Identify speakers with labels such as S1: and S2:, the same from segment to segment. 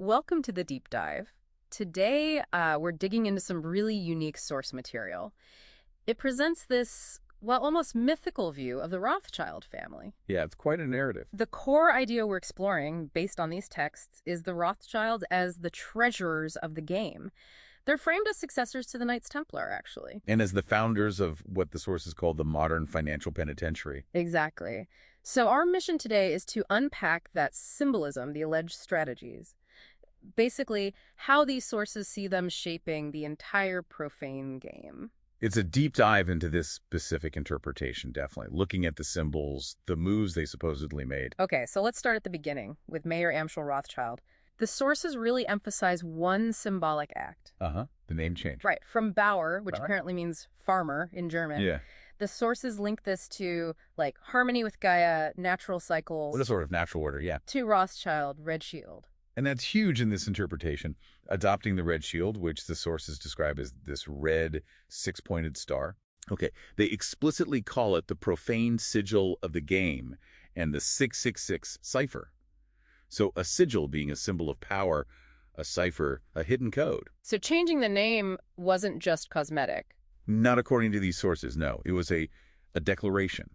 S1: Welcome to the deep dive. Today, we're digging into some really unique source material. It presents this, well, almost mythical view of the Rothschild family.
S2: Yeah, it's quite a narrative.
S1: The core idea we're exploring, based on these texts, is the Rothschilds as the treasurers of the game. They're framed as successors to the Knights Templar, actually.
S2: And as the founders of what the sources call the modern financial penitentiary.
S1: Exactly. So our mission today is to unpack that symbolism, the alleged strategies. Basically, how these sources see them shaping the entire profane game.
S2: It's a deep dive into this specific interpretation, definitely. Looking at the symbols, the moves they supposedly made.
S1: Okay, so let's start at the beginning with Mayer Amschel Rothschild. The sources really emphasize one symbolic act.
S2: The name change.
S1: Right, from Bauer, which
S2: Bauer?
S1: apparently means farmer in German.
S2: Yeah.
S1: The sources link this to, like, harmony with Gaea, natural cycles.
S2: What a sort of natural order, yeah.
S1: To Rothschild, red shield.
S2: And that's huge in this interpretation. Adopting the red shield, which the sources describe as this red six-pointed star. Okay, they explicitly call it the profane sigil of the game and the 666 cipher. So a sigil being a symbol of power, a cipher, a hidden code.
S1: So changing the name wasn't just cosmetic.
S2: Not according to these sources, no. It was a declaration,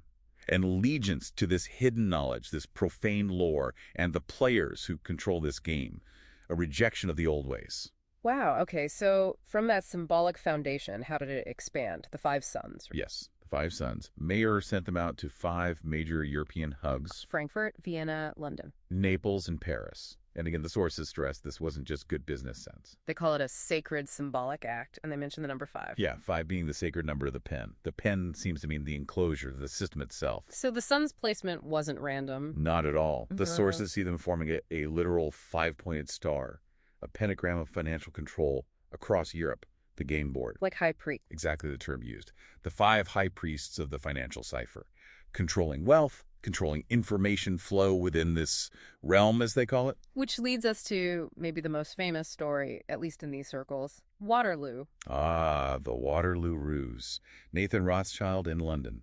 S2: an allegiance to this hidden knowledge, this profane lore, and the players who control this game, a rejection of the old ways.
S1: Wow, okay, so from that symbolic foundation, how did it expand? The five sons?
S2: Yes, the five sons. Mayer sent them out to 5 major European hubs.
S1: Frankfurt, Vienna, London.
S2: Naples and Paris. And again, the sources stress this wasn't just good business sense.
S1: They call it a sacred symbolic act, and they mention the number 5.
S2: Yeah, 5 being the sacred number of the pen. The pen seems to mean the enclosure, the system itself.
S1: So the sun's placement wasn't random.
S2: Not at all. The sources see them forming a literal 5-pointed star, a pentagram of financial control across Europe, the game board.
S1: Like high priest.
S2: Exactly the term used. The 5 high priests of the financial cipher, controlling wealth, controlling information flow within this realm, as they call it.
S1: Which leads us to maybe the most famous story, at least in these circles, Waterloo.
S2: Ah, the Waterloo Ruse. Nathan Rothschild in London.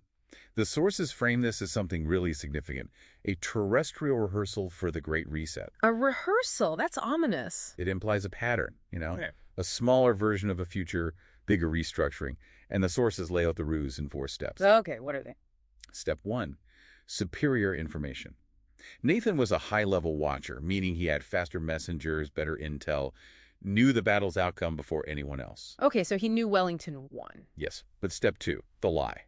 S2: The sources frame this as something really significant, a terrestrial rehearsal for the Great Reset.
S1: A rehearsal? That's ominous.
S2: It implies a pattern,
S1: Okay.
S2: a smaller version of a future, bigger restructuring, and the sources lay out the ruse in 4 steps.
S1: Okay, what are they?
S2: Step 1, superior information. Nathan was a high-level watcher, meaning he had faster messengers, better intel, knew the battle's outcome before anyone else.
S1: Okay, so he knew Wellington won.
S2: Yes, but step 2, the lie.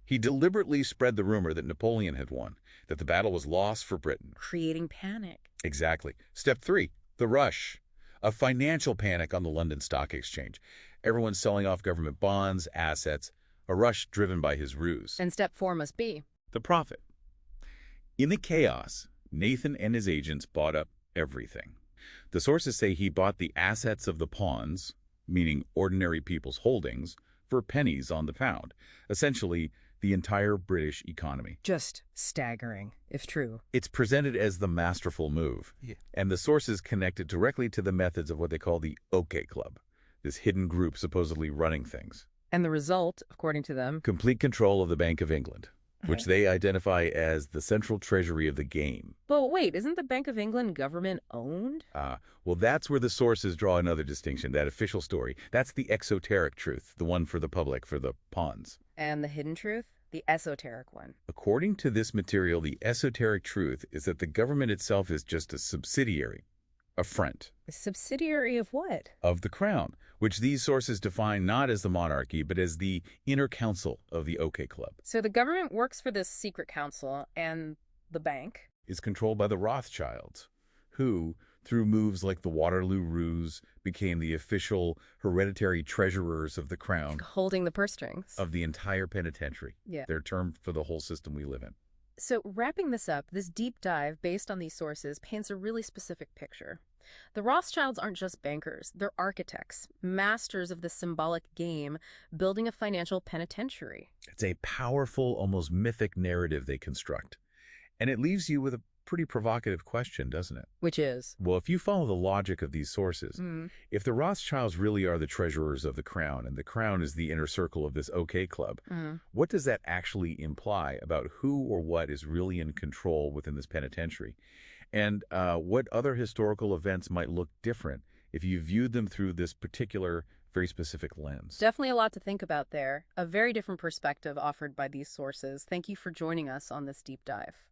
S2: He deliberately spread the rumor that Napoleon had won, that the battle was lost for Britain.
S1: Creating panic.
S2: Exactly. Step 3, the rush. A financial panic on the London Stock Exchange. Everyone's selling off government bonds, assets, a rush driven by his ruse.
S1: And step 4 must be?
S2: The profit. In the chaos, Nathan and his agents bought up everything. The sources say he bought the assets of the pawns, meaning ordinary people's holdings, for pennies on the pound. Essentially, the entire British economy.
S1: Just staggering, if true.
S2: It's presented as the masterful move, and the sources connect it directly to the methods of what they call the OK Club, this hidden group supposedly running things.
S1: And the result, according to them?
S2: Complete control of the Bank of England, which they identify as the central treasury of the game.
S1: But wait, isn't the Bank of England government-owned?
S2: Well, that's where the sources draw another distinction, that official story. That's the exoteric truth, the one for the public, for the pawns.
S1: And the hidden truth? The esoteric one.
S2: According to this material, the esoteric truth is that the government itself is just a subsidiary, a friend.
S1: A subsidiary of what?
S2: Of the crown, which these sources define not as the monarchy, but as the inner council of the OK Club.
S1: So the government works for this secret council, and the bank
S2: is controlled by the Rothschilds, who, through moves like the Waterloo Ruse, became the official hereditary treasurers of the crown.
S1: Holding the purse strings.
S2: Of the entire penitentiary.
S1: Yeah.
S2: Their term for the whole system we live in.
S1: So wrapping this up, this deep dive based on these sources paints a really specific picture. The Rothschilds aren't just bankers, they're architects, masters of the symbolic game, building a financial penitentiary.
S2: It's a powerful, almost mythic narrative they construct. And it leaves you with a pretty provocative question, doesn't it?
S1: Which is?
S2: Well, if you follow the logic of these sources, if the Rothschilds really are the treasurers of the crown, and the crown is the inner circle of this OK Club, what does that actually imply about who or what is really in control within this penitentiary? And what other historical events might look different if you viewed them through this particular, very specific lens?
S1: Definitely a lot to think about there. A very different perspective offered by these sources. Thank you for joining us on this deep dive.